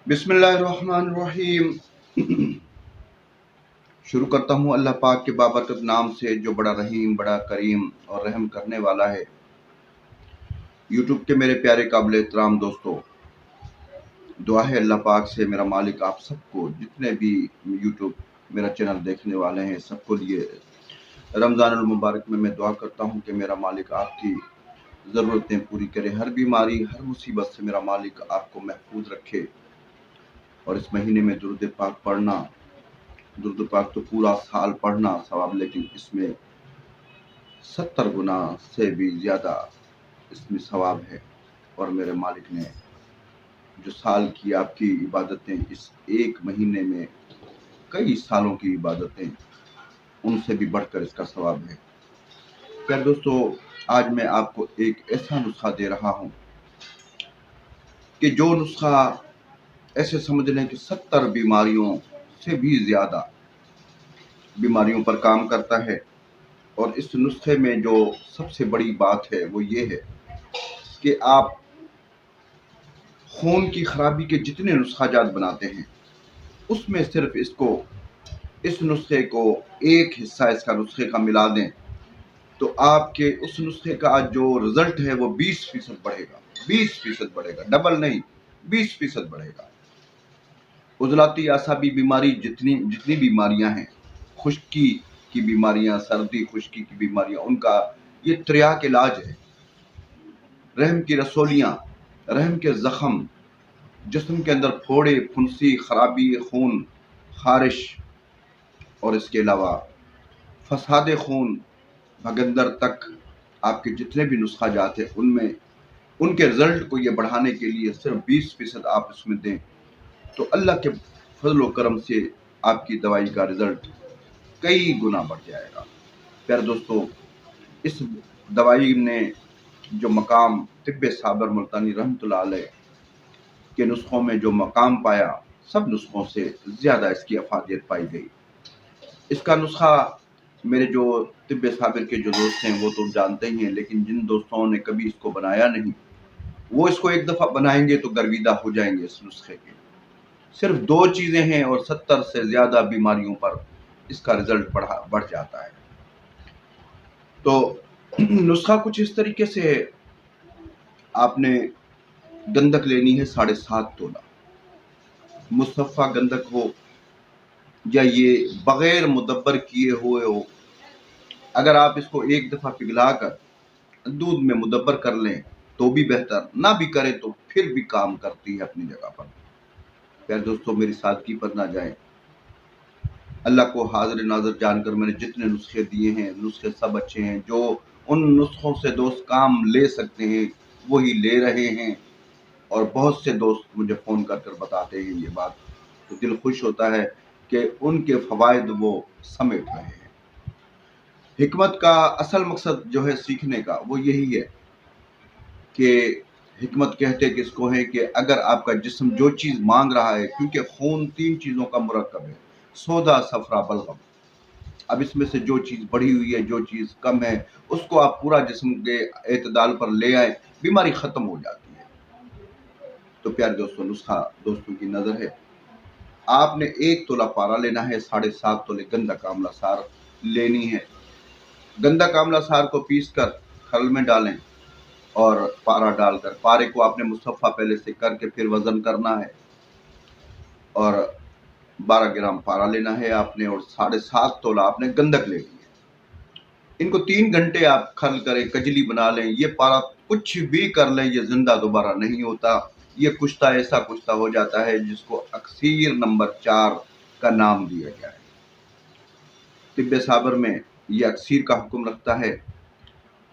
बिस्मिल्लाहिर्रहमानिर्रहीम। शुरू करता हूँ अल्लाह पाक के बाबरकत नाम से जो बड़ा रहीम, बड़ा करीम और रहम करने वाला है। यूट्यूब के मेरे प्यारे काबिल एहतराम दोस्तों, दुआ है अल्लाह पाक से मेरा मालिक आप सबको, जितने भी यूट्यूब मेरा चैनल देखने वाले हैं, सबको लिए रमज़ानुल मुबारक में मैं दुआ करता हूँ कि मेरा मालिक आपकी ज़रूरतें पूरी करे, हर बीमारी, हर मुसीबत से मेरा मालिक आपको महफूज रखे। और इस महीने में दुरूद पाक पढ़ना, दुरूद पाक तो पूरा साल पढ़ना सवाब, लेकिन इसमें 70 गुना से भी ज़्यादा इसमें सवाब है। और मेरे मालिक ने जो साल की आपकी इबादतें, इस एक महीने में कई सालों की इबादतें, उनसे भी बढ़कर इसका सवाब है। प्यारे दोस्तों, आज मैं आपको एक ऐसा नुस्खा दे रहा हूँ कि जो नुस्खा ऐसे समझ लें कि 70 बीमारियों से भी ज़्यादा बीमारियों पर काम करता है। और इस नुस्खे में जो सबसे बड़ी बात है वो ये है कि आप खून की खराबी के जितने नुस्खाजात बनाते हैं, उसमें सिर्फ इस नुस्खे को एक हिस्सा इसका नुस्खे का मिला दें तो आपके उस नुस्खे का जो रिजल्ट है वो 20% बढ़ेगा। 20% बढ़ेगा, डबल नहीं, 20% बढ़ेगा। उजलाती आसाबी बीमारी, जितनी जितनी बीमारियां हैं, खुश्की की बीमारियां, सर्दी खुश्की की बीमारियां, उनका ये त्रियाक इलाज है। रहम की रसोलियाँ, रहम के ज़ख़म, जिस्म के अंदर फोड़े, फुंसी, खराबी खून, खारिश, और इसके अलावा फसाद खून, भगंदर तक, आपके जितने भी नुस्खा जाते हैं उनमें उनके रिजल्ट को ये बढ़ाने के लिए सिर्फ 20% आप इसमें दें तो अल्लाह के फजल व करम से आपकी दवाई का रिजल्ट कई गुना बढ़ जाएगा। प्यारे दोस्तों, इस दवाई ने जो मकाम तिब्बे साबर मुल्तानी रहमतुल्लाह अलैह के नुस्खों में जो मकाम पाया, सब नुस्खों से ज़्यादा इसकी अफादियत पाई गई। इसका नुस्खा मेरे जो तिब्बे साबिर के जो दोस्त हैं वो तो जानते ही हैं, लेकिन जिन दोस्तों ने कभी इसको बनाया नहीं, वो इसको एक दफ़ा बनाएंगे तो गर्विदा हो जाएंगे इस नुस्खे के। सिर्फ 2 चीज़ें हैं और 70 से ज़्यादा बीमारियों पर इसका रिजल्ट बढ़ जाता है। तो नुस्खा कुछ इस तरीके से है, आपने गंधक लेनी है 7.5 तोला। मुस्तफ़ा गंधक हो या ये बग़ैर मुदब्बर किए हुए हो, अगर आप इसको एक दफ़ा पिघलाकर दूध में मुदब्बर कर लें तो भी बेहतर, ना भी करें तो फिर भी काम करती है अपनी जगह पर। प्यारे दोस्तों, मेरी सादगी पर ना जाएं। अल्लाह को हाज़िर नाज़िर जानकर मैंने जितने नुस्खे दिए हैं, नुस्खे सब अच्छे हैं। जो उन नुस्खों से दोस्त काम ले सकते हैं वही ले रहे हैं। और बहुत से दोस्त मुझे फ़ोन कर कर बताते हैं ये बात, तो दिल खुश होता है कि उनके फ़वाइद वो समेट रहे हैं। हिकमत का असल मकसद जो है सीखने का, वो यही है कि हिकमत कहते किसको है कि अगर आपका जिस्म जो चीज़ मांग रहा है, क्योंकि खून 3 चीज़ों का मुरक्कब है, सोदा, सफ़रा, बलगम। अब इसमें से जो चीज़ बढ़ी हुई है, जो चीज़ कम है, उसको आप पूरा जिस्म के एतदाल पर ले आए, बीमारी ख़त्म हो जाती है। तो प्यारे दोस्तों, नुस्खा दोस्तों की नज़र है। आपने 1 तोला पारा लेना है, 7.5 तोले गंधक आंवला सार लेनी है। गंधक आंवला सार को पीस कर खल में डालें और पारा डालकर, पारे को आपने मुस्तफ़ा पहले से करके फिर वज़न करना है। और 12 ग्राम पारा लेना है आपने और 7.5 तोला आपने गंधक लेनी है। इनको 3 घंटे आप खल करें, कजली बना लें। ये पारा कुछ भी कर लें, ये जिंदा दोबारा नहीं होता। ये कुश्ता ऐसा कुश्ता हो जाता है जिसको अक्सीर नंबर 4 का नाम दिया गया है। तिब्बे साबर में ये अक्सीर का हुक्म रखता है।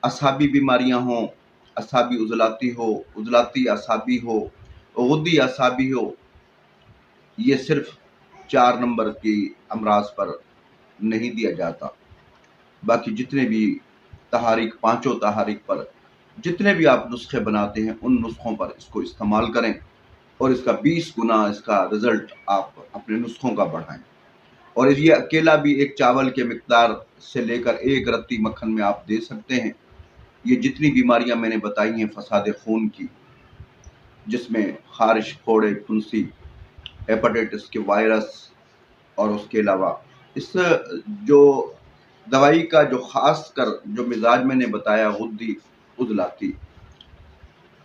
असाबी बीमारियां हों, असाबी उजलाती हो, उजलाती असाबी हो, गुद्दी असाबी हो, ये सिर्फ 4 नंबर की अमराज पर नहीं दिया जाता। बाकी जितने भी तहारीक, 5 तहारीक पर जितने भी आप नुस्खे बनाते हैं, उन नुस्खों पर इसको इस्तेमाल करें और इसका 20 गुना इसका रिजल्ट आप अपने नुस्खों का बढ़ाएं। और ये अकेला भी एक चावल के मिकदार से लेकर 1 रत्ती मक्खन में आप दे सकते हैं। ये जितनी बीमारियां मैंने बताई हैं फसाद खून की, जिसमें खारिश, फोड़े, फुंसी, हेपेटाइटिस के वायरस और उसके अलावा इस जो दवाई का जो ख़ास कर जो मिजाज मैंने बताया गुद्दी उजलाती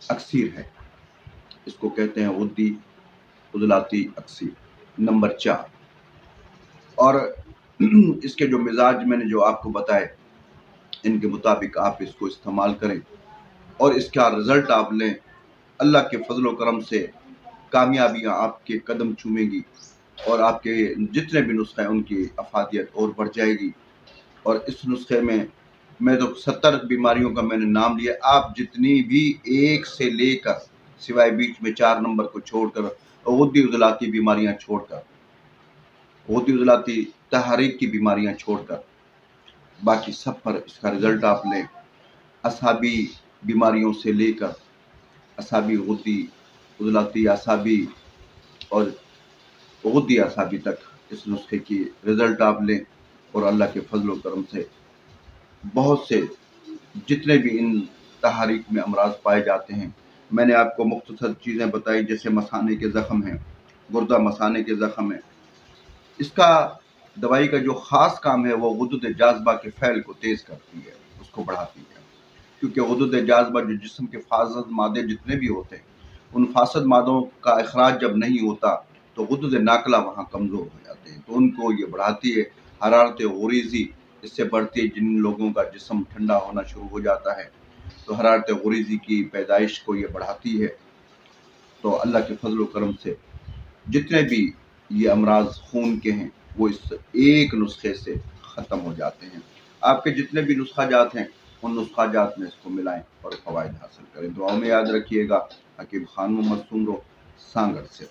अक्सीर है, इसको कहते हैं गुद्दी उजलाती अक्सीर नंबर 4। और इसके जो मिजाज मैंने जो आपको बताए, इनके मुताबिक आप इसको इस्तेमाल करें और इसका रिज़ल्ट आप लें। अल्लाह के फजल व करम से कामयाबियाँ आपके कदम चूमेंगी और आपके जितने भी नुस्खे हैं उनकी अफादियत और बढ़ जाएगी। और इस नुस्खे में मैं तो 70 बीमारियों का मैंने नाम लिया, आप जितनी भी एक से लेकर सिवाय बीच में 4 नंबर को छोड़कर गुद्दी उजलाती बीमारियां छोड़कर, गुद्दी उजलाती तहरीक की बीमारियां छोड़कर बाकी सब पर इसका रिजल्ट आप लें। असाबी बीमारियों से लेकर असाबी गुद्दी उजलाती असाबी और गुद्दी असाबी तक इस नुस्खे की रिजल्ट आप लें और अल्लाह के फजल व करम से बहुत से जितने भी इन तहारीक में अमराज पाए जाते हैं, मैंने आपको मुख्तसर चीज़ें बताई, जैसे मसाने के ज़ख़म हैं, गुर्दा मसाने के ज़ख़म है। इसका दवाई का जो ख़ास काम है वो गुदुद जाज़बा के फ़ैल को तेज़ करती है, उसको बढ़ाती है। क्योंकि गुदुद जाज़बा जो जिस्म के फासद मादे जितने भी होते हैं, उन फासद मादों का अखराज जब नहीं होता तो गुदुद नाकला वहाँ कमज़ोर हो जाते हैं, तो उनको ये बढ़ाती है। हरारत गुरीज़ी इससे बढ़ती है, जिन लोगों का जिस्म ठंडा होना शुरू हो जाता है तो हरारत गुरीज़ी की पैदाइश को ये बढ़ाती है। तो अल्लाह के फजल व करम से जितने भी ये अमराज खून के हैं वो इस एक नुस्खे से ख़त्म हो जाते हैं। आपके जितने भी नुस्खा जात हैं उन नुस्खा जात में इसको मिलाएं और फ़वाइद हासिल करें। दुआओं में याद रखिएगा। हकीम खान मोहम्मद सुमरो, सांगड़ से।